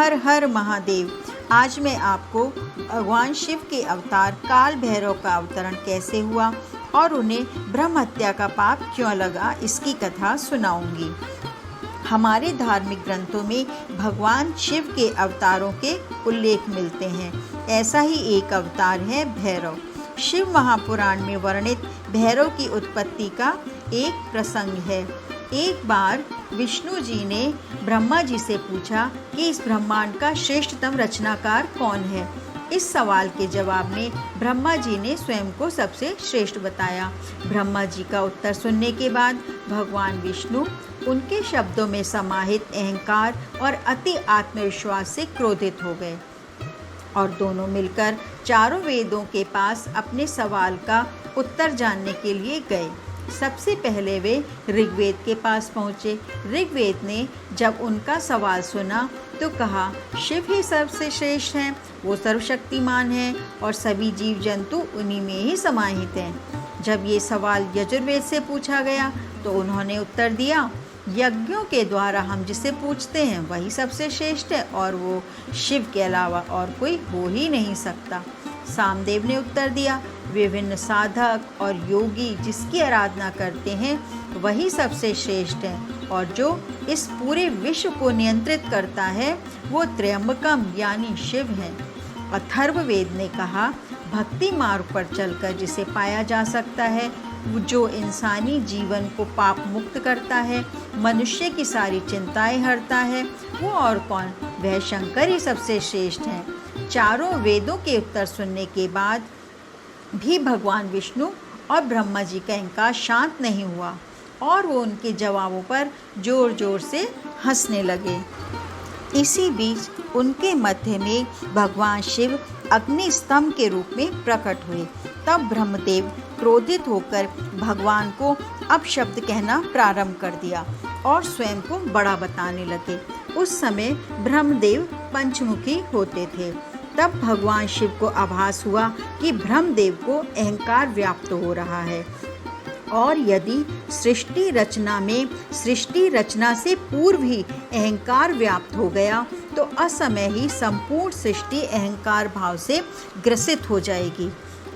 हर हर महादेव। आज मैं आपको भगवान शिव के अवतार काल भैरव का अवतरण कैसे हुआ और उन्हें ब्रह्म हत्या का पाप क्यों लगा, इसकी कथा सुनाऊंगी। हमारे धार्मिक ग्रंथों में भगवान शिव के अवतारों के उल्लेख मिलते हैं। ऐसा ही एक अवतार है भैरव। शिव महापुराण में वर्णित भैरव की उत्पत्ति का एक प्रसंग है। एक बार विष्णु जी ने ब्रह्मा जी से पूछा कि इस ब्रह्मांड का श्रेष्ठतम रचनाकार कौन है। इस सवाल के जवाब में ब्रह्मा जी ने स्वयं को सबसे श्रेष्ठ बताया। ब्रह्मा जी का उत्तर सुनने के बाद भगवान विष्णु उनके शब्दों में समाहित अहंकार और अति आत्मविश्वास से क्रोधित हो गए और दोनों मिलकर चारों वेदों के पास अपने सवाल का उत्तर जानने के लिए गए। सबसे पहले वे ऋग्वेद के पास पहुँचे। ऋग्वेद ने जब उनका सवाल सुना तो कहा, शिव ही सबसे श्रेष्ठ हैं, वो सर्वशक्तिमान हैं और सभी जीव जंतु उन्हीं में ही समाहित हैं। जब ये सवाल यजुर्वेद से पूछा गया तो उन्होंने उत्तर दिया, यज्ञों के द्वारा हम जिसे पूछते हैं वही सबसे श्रेष्ठ है और वो शिव के अलावा और कोई हो ही नहीं सकता। सामदेव ने उत्तर दिया, विभिन्न साधक और योगी जिसकी आराधना करते हैं वही सबसे श्रेष्ठ है और जो इस पूरे विश्व को नियंत्रित करता है वो त्र्यंबकम यानी शिव है। अथर्ववेद ने कहा, भक्ति मार्ग पर चलकर जिसे पाया जा सकता है, जो इंसानी जीवन को पाप मुक्त करता है, मनुष्य की सारी चिंताएं हरता है, वो और कौन, वह शंकर ही सबसे श्रेष्ठ हैं। चारों वेदों के उत्तर सुनने के बाद भी भगवान विष्णु और ब्रह्मा जी का अहंकार शांत नहीं हुआ और वो उनके जवाबों पर जोर जोर से हंसने लगे। इसी बीच उनके मध्य में भगवान शिव अग्नि स्तंभ के रूप में प्रकट हुए। तब ब्रह्मदेव क्रोधित होकर भगवान को अपशब्द कहना प्रारंभ कर दिया और स्वयं को बड़ा बताने लगे। उस समय ब्रह्मदेव पंचमुखी होते थे। तब भगवान शिव को आभास हुआ कि ब्रह्मदेव को अहंकार व्याप्त हो रहा है और यदि सृष्टि रचना से पूर्व ही अहंकार व्याप्त हो गया तो असमय ही संपूर्ण सृष्टि अहंकार भाव से ग्रसित हो जाएगी।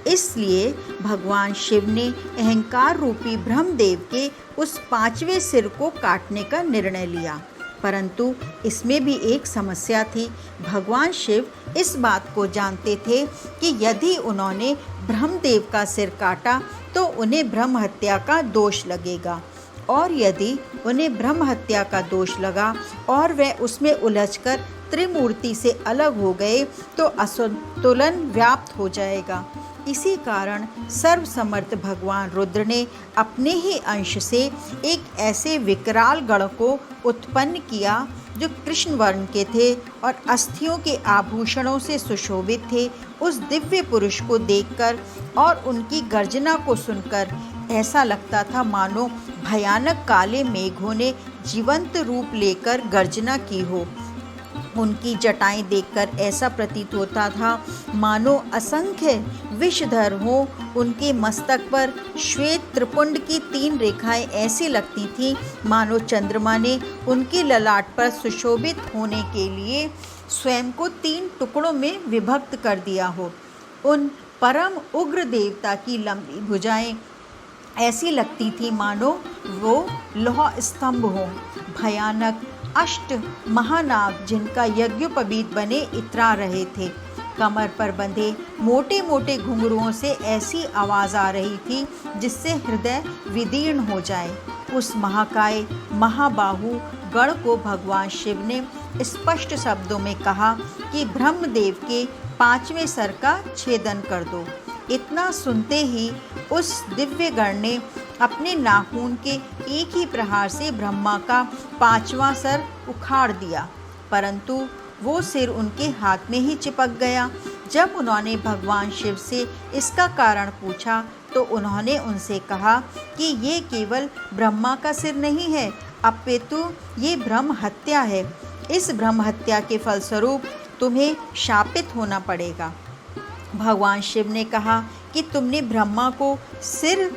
इसलिए भगवान शिव ने अहंकार रूपी ब्रह्मदेव के उस 5वें सिर को काटने का निर्णय लिया। परंतु इसमें भी एक समस्या थी। भगवान शिव इस बात को जानते थे कि यदि उन्होंने ब्रह्मदेव का सिर काटा तो उन्हें ब्रह्म हत्या का दोष लगेगा और यदि उन्हें ब्रह्म हत्या का दोष लगा और वह उसमें उलझकर त्रिमूर्ति से अलग हो गए तो असंतुलन व्याप्त हो जाएगा। इसी कारण सर्वसमर्थ भगवान रुद्र ने अपने ही अंश से एक ऐसे विकराल गण को उत्पन्न किया जो कृष्ण वर्ण के थे और अस्थियों के आभूषणों से सुशोभित थे। उस दिव्य पुरुष को देखकर और उनकी गर्जना को सुनकर ऐसा लगता था मानो भयानक काले मेघों ने जीवंत रूप लेकर गर्जना की हो। उनकी जटाएं देखकर ऐसा प्रतीत होता था मानो असंख्य विषधर हो। उनके मस्तक पर श्वेत त्रिपुंड की 3 रेखाएं ऐसी लगती थीं मानो चंद्रमा ने उनके ललाट पर सुशोभित होने के लिए स्वयं को 3 टुकड़ों में विभक्त कर दिया हो। उन परम उग्र देवता की लंबी भुजाएं ऐसी लगती थी मानो वो लौह स्तंभ हो। भयानक अष्ट महानाग जिनका यज्ञोपवीत बने इतरा रहे थे। कमर पर बंधे मोटे मोटे घुंघरुओं से ऐसी आवाज़ आ रही थी जिससे हृदय विदीर्ण हो जाए। उस महाकाय महाबाहु गण को भगवान शिव ने स्पष्ट शब्दों में कहा कि ब्रह्मदेव के 5वें सर का छेदन कर दो। इतना सुनते ही उस दिव्य गण ने अपने नाखून के एक ही प्रहार से ब्रह्मा का 5वां सर उखाड़ दिया, परंतु वो सिर उनके हाथ में ही चिपक गया। जब उन्होंने भगवान शिव से इसका कारण पूछा तो उन्होंने उनसे कहा कि ये केवल ब्रह्मा का सिर नहीं है, अपितु ये ब्रह्म हत्या है। इस ब्रह्म हत्या के फलस्वरूप तुम्हें शापित होना पड़ेगा। भगवान शिव ने कहा कि तुमने ब्रह्मा को सिर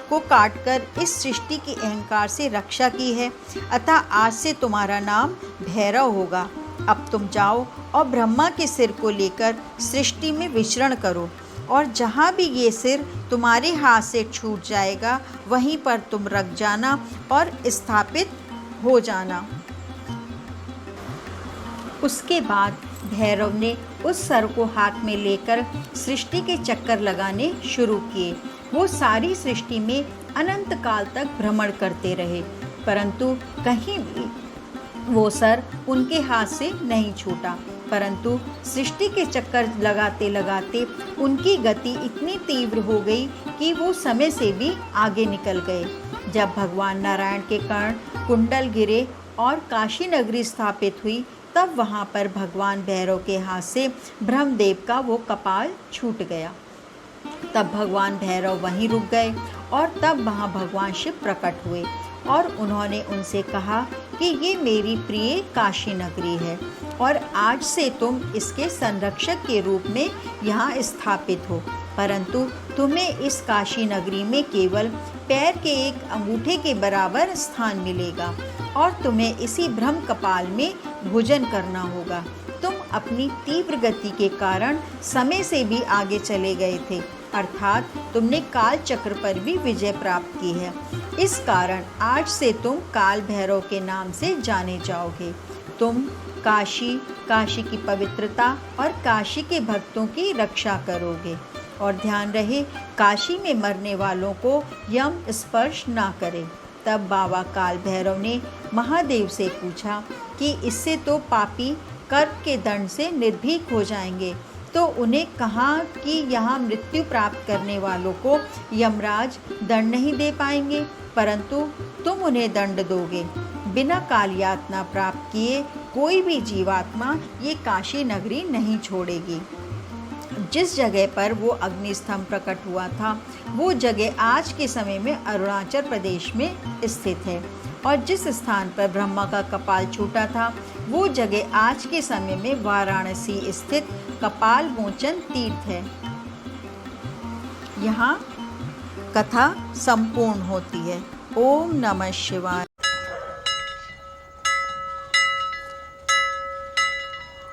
को काटकर इस सृष्टि के अहंकार से रक्षा की है, अतः आज से तुम्हारा नाम भैरव होगा। अब तुम जाओ और ब्रह्मा के सिर को लेकर सृष्टि में विचरण करो, और जहाँ भी ये सिर तुम्हारे हाथ से छूट जाएगा वहीं पर तुम रख जाना और स्थापित हो जाना। उसके बाद भैरव ने उस सर को हाथ में लेकर सृष्टि के चक्कर लगाने शुरू किए। वो सारी सृष्टि में अनंत काल तक भ्रमण करते रहे, परंतु कहीं भी वो सर उनके हाथ से नहीं छूटा। परंतु सृष्टि के चक्कर लगाते लगाते उनकी गति इतनी तीव्र हो गई कि वो समय से भी आगे निकल गए। जब भगवान नारायण के कर्ण कुंडल गिरे और काशी नगरी स्थापित हुई, तब वहाँ पर भगवान भैरव के हाथ से ब्रह्मदेव का वो कपाल छूट गया। तब भगवान भैरव वहीं रुक गए और तब वहाँ भगवान शिव प्रकट हुए और उन्होंने उनसे कहा कि ये मेरी प्रिय काशी नगरी है और आज से तुम इसके संरक्षक के रूप में यहाँ स्थापित हो, परंतु तुम्हें इस काशी नगरी में केवल पैर के एक अंगूठे के बराबर स्थान मिलेगा और तुम्हें इसी ब्रह्म कपाल में भोजन करना होगा। तुम अपनी तीव्र गति के कारण समय से भी आगे चले गए थे, अर्थात तुमने काल चक्र पर भी विजय प्राप्त की है। इस कारण आज से तुम काल भैरव के नाम से जाने जाओगे। तुम काशी, काशी की पवित्रता और काशी के भक्तों की रक्षा करोगे। और ध्यान रहे, काशी में मरने वालों को यम स्पर्श ना करे। तब बाबा काल भैरव ने महादेव से पूछा कि इससे तो पापी कर्म के दंड से निर्भीक हो जाएंगे, तो उन्हें कहा कि यहाँ मृत्यु प्राप्त करने वालों को यमराज दंड नहीं दे पाएंगे, परंतु तुम उन्हें दंड दोगे। बिना काल यातना प्राप्त किए कोई भी जीवात्मा ये काशी नगरी नहीं छोड़ेगी। जिस जगह पर वो अग्निस्तंभ प्रकट हुआ था, वो जगह आज के समय में अरुणाचल प्रदेश में स्थित है, और जिस स्थान पर ब्रह्मा का कपाल छूटा था, वो जगह आज के समय में वाराणसी स्थित कपाल मोचन तीर्थ है। यहाँ कथा संपूर्ण होती है। ओम नमः शिवाय।